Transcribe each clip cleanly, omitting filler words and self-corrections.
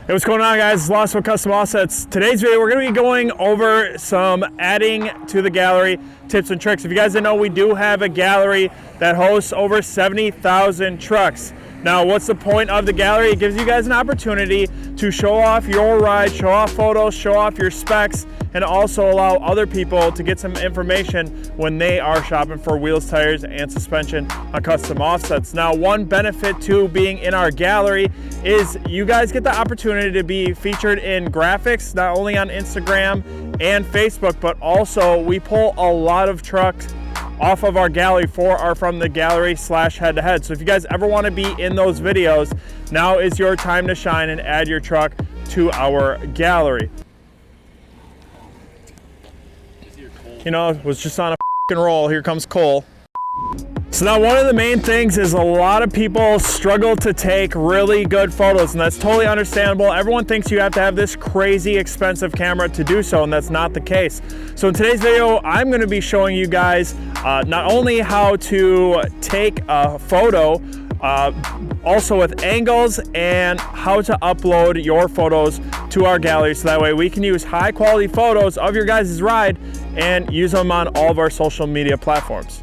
Hey, what's going on, guys? It's Lawson with Custom Offsets. Today's video, we're going to be going over some adding to the gallery tips and tricks. If you guys didn't know, we do have a gallery that hosts over 70,000 trucks. Now, what's the point of the gallery? It gives you guys an opportunity to show off your ride, show off photos, show off your specs, and also allow other people to get some information when they are shopping for wheels, tires, and suspension on Custom Offsets. Now, one benefit to being in our gallery is you guys get the opportunity to be featured in graphics, not only on Instagram and Facebook, but also we pull a lot of trucks off of our gallery for our From the Gallery / head to head. So if you guys ever want to be in those videos, now is your time to shine and add your truck to our gallery. You know, it was just on a f***ing roll. Here comes Cole. So now one of the main things is a lot of people struggle to take really good photos, and that's totally understandable. Everyone thinks you have to have this crazy expensive camera to do so, and that's not the case. So in today's video, I'm going to be showing you guys not only how to take a photo, also with angles, and how to upload your photos to our gallery, so that way we can use high quality photos of your guys' ride and use them on all of our social media platforms.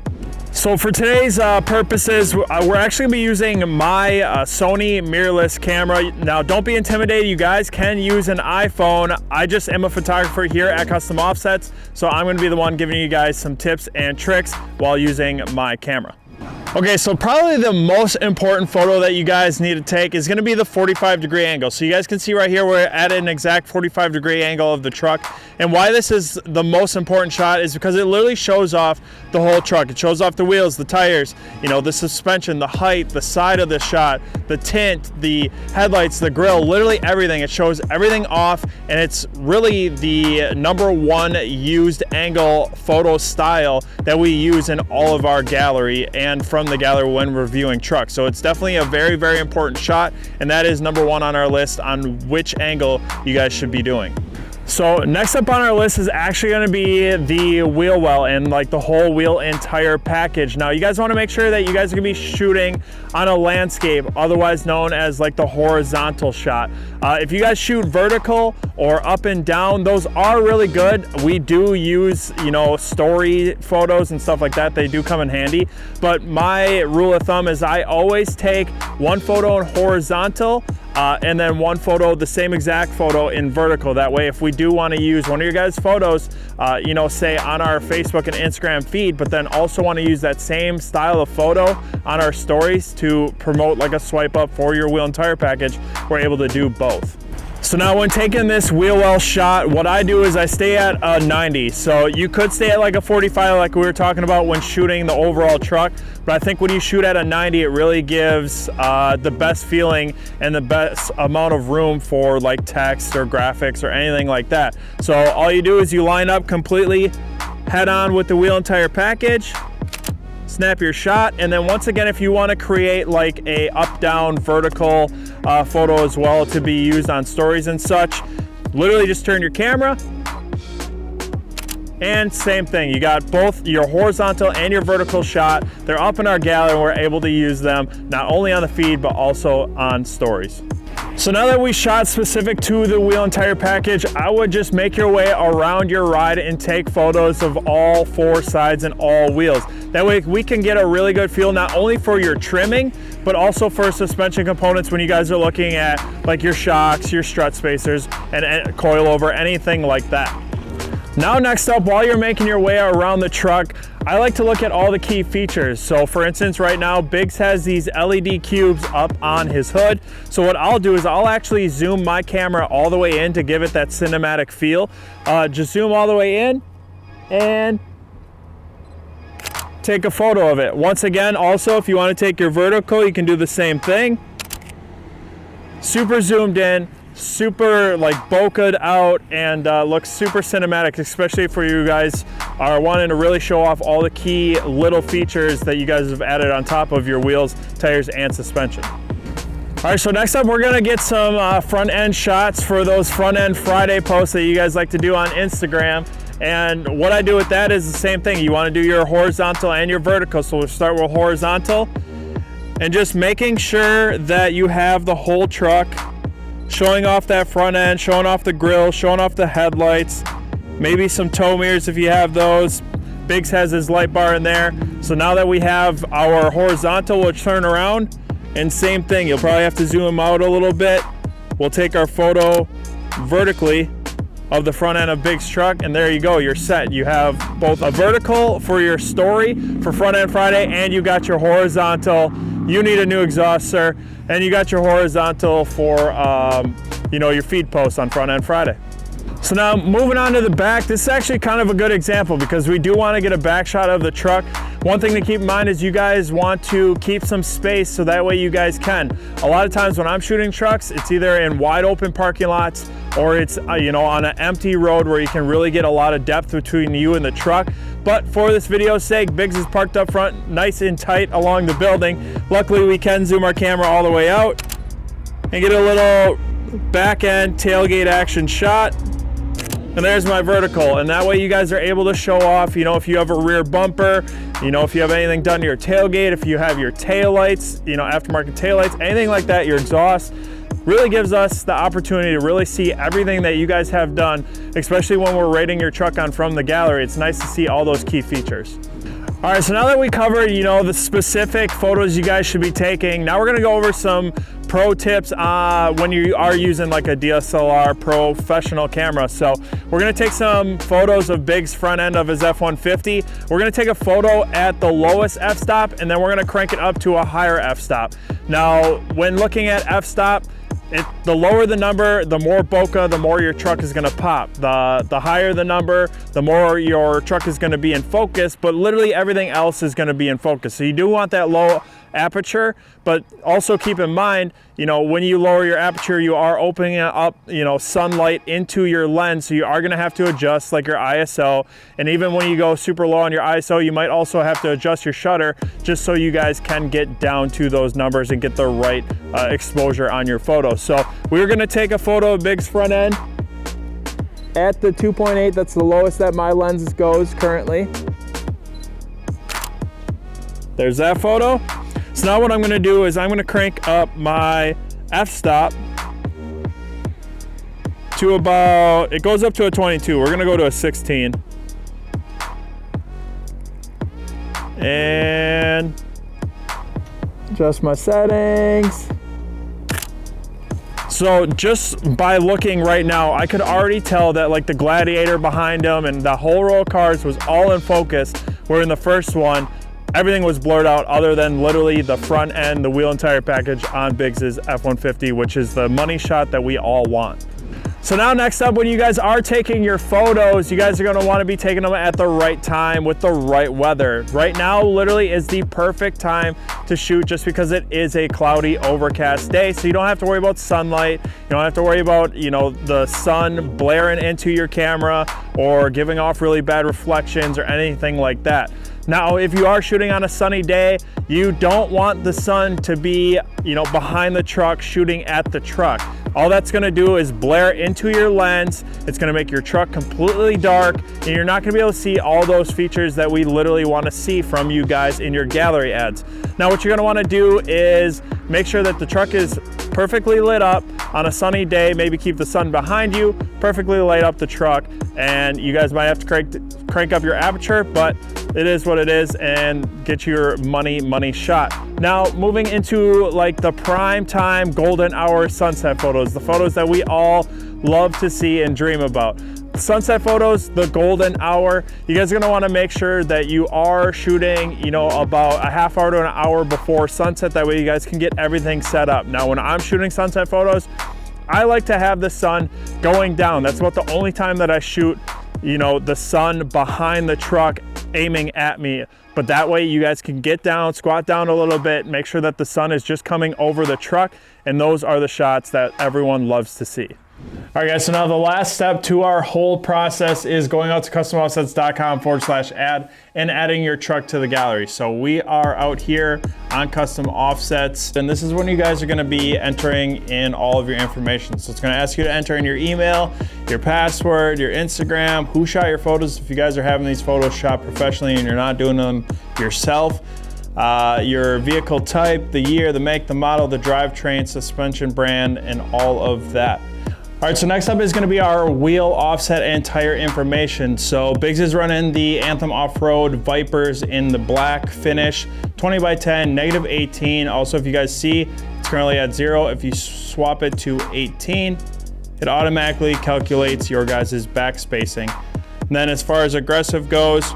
So for today's purposes, we're actually going to be using my Sony mirrorless camera. Now, don't be intimidated. You guys can use an iPhone. I just am a photographer here at Custom Offsets, so I'm going to be the one giving you guys some tips and tricks while using my camera. Okay, so probably the most important photo that you guys need to take is going to be the 45-degree angle. So you guys can see right here we're at an exact 45-degree angle of the truck. And why this is the most important shot is because it literally shows off the whole truck. It shows off the wheels, the tires, you know, the suspension, the height, the side of the shot, the tint, the headlights, the grill, literally everything. It shows everything off, and it's really the #1 used angle photo style that we use in all of our gallery and from the gallery when reviewing trucks. So it's definitely a very, very important shot, and that is #1 on our list on which angle you guys should be doing. So next up on our list is actually going to be the wheel well and like the whole wheel and tire package. Now you guys want to make sure that you guys are going to be shooting on a landscape, otherwise known as like the horizontal shot. If you guys shoot vertical or up and down, those are really good. We do use, you know, story photos and stuff like that. They do come in handy. But my rule of thumb is I always take one photo in horizontal and then one photo, the same exact photo in vertical. That way, if we do want to use one of your guys' photos, you know, say on our Facebook and Instagram feed, but then also want to use that same style of photo on our stories to promote like a swipe up for your wheel and tire package, we're able to do both. So now when taking this wheel well shot, what I do is I stay at a 90. So you could stay at like a 45 like we were talking about when shooting the overall truck, but I think when you shoot at a 90, it really gives the best feeling and the best amount of room for like text or graphics or anything like that. So all you do is you line up completely head on with the wheel and tire package, snap your shot, and then once again, if you want to create like a up down vertical photo as well to be used on stories and such, literally just turn your camera and same thing, you got both your horizontal and your vertical shot. They're up in our gallery and we're able to use them not only on the feed but also on stories. So now that we shot specific to the wheel and tire package, I would just make your way around your ride and take photos of all 4 sides and all wheels. That way we can get a really good feel not only for your trimming, but also for suspension components when you guys are looking at like your shocks, your strut spacers, and coilover, anything like that. Now next up, while you're making your way around the truck, I like to look at all the key features. So for instance, right now, Biggs has these LED cubes up on his hood. So what I'll do is I'll actually zoom my camera all the way in to give it that cinematic feel. Just zoom all the way in and take a photo of it. Once again, also, if you want to take your vertical, you can do the same thing. Super zoomed in, super like bokeh'd out, and looks super cinematic, especially for you guys are wanting to really show off all the key little features that you guys have added on top of your wheels, tires, and suspension. All right, so next up, we're gonna get some front end shots for those front end Friday posts that you guys like to do on Instagram. And what I do with that is the same thing. You wanna do your horizontal and your vertical. So we'll start with horizontal and just making sure that you have the whole truck showing off that front end, showing off the grill, showing off the headlights, maybe some tow mirrors if you have those. Biggs has his light bar in there. So now that we have our horizontal, we'll turn around and same thing. You'll probably have to zoom out a little bit. We'll take our photo vertically of the front end of Biggs' truck, and there you go, you're set. You have both a vertical for your story for Front End Friday, and you got your horizontal. You need a new exhaust, sir, and you got your horizontal for your feed post on Front End Friday. So now moving on to the back, this is actually kind of a good example because we do want to get a back shot of the truck. One thing to keep in mind is you guys want to keep some space so that way you guys can. A lot of times when I'm shooting trucks, it's either in wide open parking lots or it's on an empty road where you can really get a lot of depth between you and the truck. But for this video's sake, Biggs is parked up front, nice and tight along the building. Luckily we can zoom our camera all the way out and get a little back end tailgate action shot. And there's my vertical, and that way you guys are able to show off, if you have a rear bumper, if you have anything done to your tailgate, if you have your taillights, aftermarket taillights, anything like that, your exhaust, really gives us the opportunity to really see everything that you guys have done, especially when we're rating your truck on From the Gallery. It's nice to see all those key features. All right, so now that we covered, the specific photos you guys should be taking, now we're gonna go over some pro tips when you are using like a DSLR professional camera. So we're gonna take some photos of Biggs' front end of his F-150. We're gonna take a photo at the lowest f-stop, and then we're gonna crank it up to a higher f-stop. Now, when looking at f-stop, the lower the number, the more bokeh, the more your truck is gonna pop. The higher the number, the more your truck is gonna be in focus, but literally everything else is gonna be in focus. So you do want that low aperture, but also keep in mind, when you lower your aperture, you are opening up, sunlight into your lens. So you are gonna have to adjust like your ISO. And even when you go super low on your ISO, you might also have to adjust your shutter just so you guys can get down to those numbers and get the right exposure on your photo. So we're gonna take a photo of Biggs' front end at the 2.8. That's the lowest that my lens goes currently. There's that photo. So now what I'm gonna do is I'm gonna crank up my f-stop to it goes up to a 22. We're gonna go to a 16. And adjust my settings. So just by looking right now, I could already tell that like the Gladiator behind him and the whole row of cars was all in focus, where in the first one, everything was blurred out other than literally the front end, the wheel and tire package on Biggs' F-150, which is the money shot that we all want. So now next up, when you guys are taking your photos, you guys are gonna wanna be taking them at the right time with the right weather. Right now, literally is the perfect time to shoot just because it is a cloudy, overcast day. So you don't have to worry about sunlight. You don't have to worry about, the sun blaring into your camera or giving off really bad reflections or anything like that. Now, if you are shooting on a sunny day, you don't want the sun to be, behind the truck, shooting at the truck. All that's gonna do is blare into your lens. It's gonna make your truck completely dark, and you're not gonna be able to see all those features that we literally wanna see from you guys in your gallery ads. Now, what you're gonna wanna do is make sure that the truck is perfectly lit up on a sunny day. Maybe keep the sun behind you, perfectly light up the truck, and you guys might have to crank up your aperture, but it is what it is, and get your money shot. Now, moving into like the prime time golden hour sunset photos, the photos that we all love to see and dream about. Sunset photos, the golden hour, you guys are gonna wanna make sure that you are shooting, about a half hour to an hour before sunset. That way you guys can get everything set up. Now, when I'm shooting sunset photos, I like to have the sun going down. That's about the only time that I shoot, the sun behind the truck aiming at me. But that way you guys can get down, squat down a little bit, make sure that the sun is just coming over the truck, and those are the shots that everyone loves to see. All right, guys, so now the last step to our whole process is going out to customoffsets.com/ad and adding your truck to the gallery. So we are out here on Custom Offsets, and this is when you guys are gonna be entering in all of your information. So it's gonna ask you to enter in your email, your password, your Instagram, who shot your photos, if you guys are having these photos shot professionally and you're not doing them yourself. your vehicle type, the year, the make, the model, the drivetrain, suspension brand, and all of that. All right, so next up is gonna be our wheel offset and tire information. So Biggs is running the Anthem Off-Road Vipers in the black finish, 20x10, -18. Also, if you guys see, it's currently at 0. If you swap it to 18, it automatically calculates your guys' back spacing. And then as far as aggressive goes,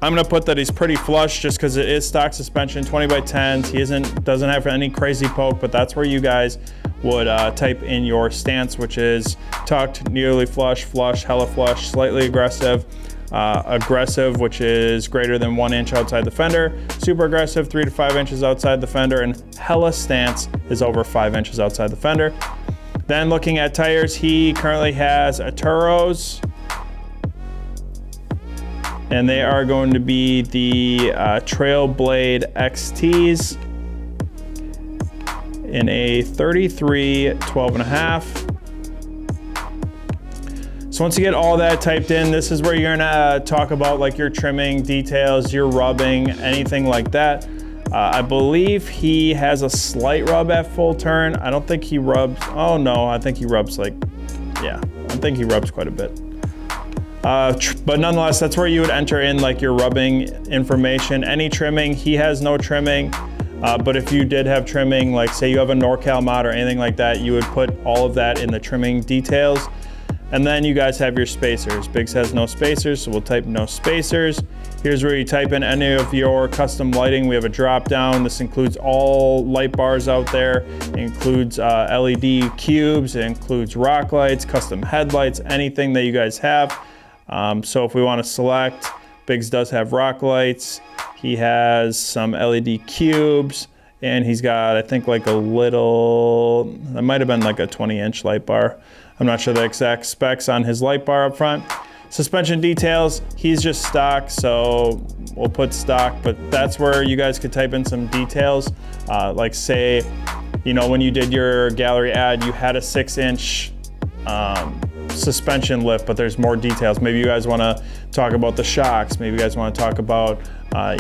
I'm gonna put that he's pretty flush just because it is stock suspension, 20x10s. He doesn't have any crazy poke, but that's where you guys would type in your stance, which is tucked, nearly flush, flush, hella flush, slightly aggressive, aggressive, which is greater than 1 inch outside the fender, super aggressive, 3 to 5 inches outside the fender, and hella stance is over 5 inches outside the fender. Then looking at tires, he currently has Aturos, and they are going to be the Trailblade XTs in a 33 12.5. So once you get all that typed in, this is where you're gonna talk about like your trimming details, your rubbing, anything like that. I believe he has a slight rub at full turn. I don't think he rubs, oh no, I think he rubs like, yeah, I think he rubs quite a bit. But nonetheless, that's where you would enter in like your rubbing information. Any trimming, he has no trimming. But if you did have trimming, like say you have a NorCal mod or anything like that, you would put all of that in the trimming details. And then you guys have your spacers. Biggs has no spacers, so we'll type no spacers. Here's where you type in any of your custom lighting. We have a drop down. This includes all light bars out there. It includes LED cubes. It includes rock lights, custom headlights, anything that you guys have. So if we want to select, Biggs does have rock lights. He has some LED cubes, and he's got, I think, like a little, that might have been like a 20-inch light bar. I'm not sure the exact specs on his light bar up front. Suspension details, he's just stock, so we'll put stock, but that's where you guys could type in some details. Like say, you know, when you did your gallery ad, you had a 6-inch suspension lift, but there's more details. Maybe you guys want to talk about the shocks. Maybe you guys want to talk about,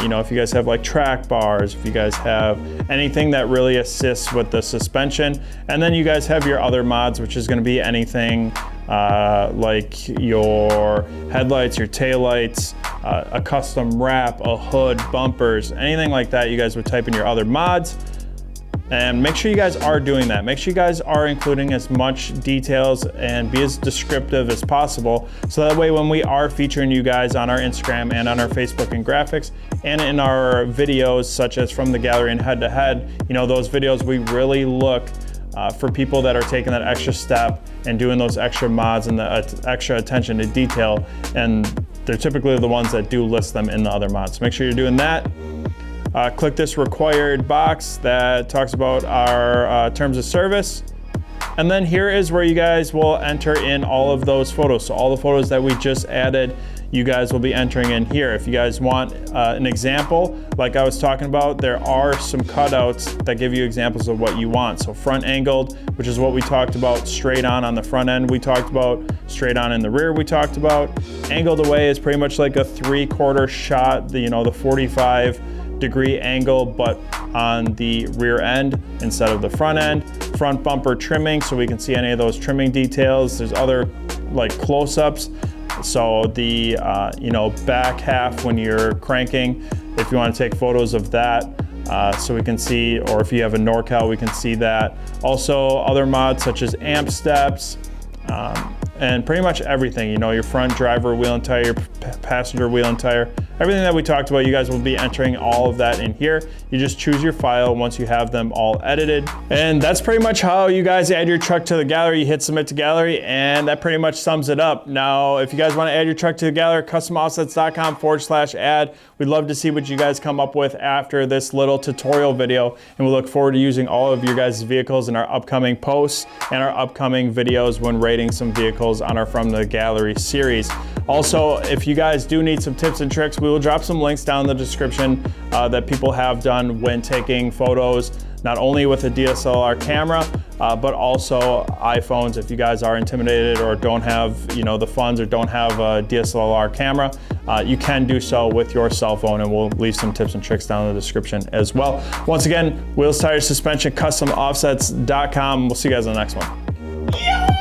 you know, if you guys have like track bars, if you guys have anything that really assists with the suspension. And then you guys have your other mods, which is going to be anything like your headlights, your taillights, a custom wrap, a hood, bumpers, anything like that. You guys would type in your other mods. And make sure you guys are doing that. Make sure you guys are including as much details and be as descriptive as possible. So that way when we are featuring you guys on our Instagram and on our Facebook and graphics and in our videos, such as from the gallery and head to head, you know, those videos, we really look for people that are taking that extra step and doing those extra mods and the extra attention to detail. And they're typically the ones that do list them in the other mods. So make sure you're doing that. Click this required box that talks about our terms of service. And then here is where you guys will enter in all of those photos. So all the photos that we just added, you guys will be entering in here. If you guys want an example, like I was talking about, there are some cutouts that give you examples of what you want. So front angled, which is what we talked about, straight on the front end we talked about, straight on in the rear we talked about. Angled away is pretty much like a 3/4 shot, the 45-degree angle, but on the rear end instead of the front end. Front bumper trimming, so we can see any of those trimming details. There's other like close-ups. So the back half when you're cranking, if you want to take photos of that, so we can see, or if you have a NorCal, we can see that. Also other mods such as amp steps, and pretty much everything, your front driver wheel and tire, your passenger wheel and tire, everything that we talked about, you guys will be entering all of that in here. You just choose your file once you have them all edited. And that's pretty much how you guys add your truck to the gallery. You hit submit to gallery, and that pretty much sums it up. Now, if you guys want to add your truck to the gallery, customoffsets.com/add. We'd love to see what you guys come up with after this little tutorial video, and we look forward to using all of your guys' vehicles in our upcoming posts and our upcoming videos when rating some vehicles on our From the Gallery series. Also, if you guys do need some tips and tricks, we will drop some links down in the description that people have done when taking photos, not only with a DSLR camera, but also iPhones. If you guys are intimidated or don't have the funds or don't have a DSLR camera, you can do so with your cell phone, and we'll leave some tips and tricks down in the description as well. Once again, Wheels, Tires, Suspension, CustomOffsets.com. We'll see you guys in the next one.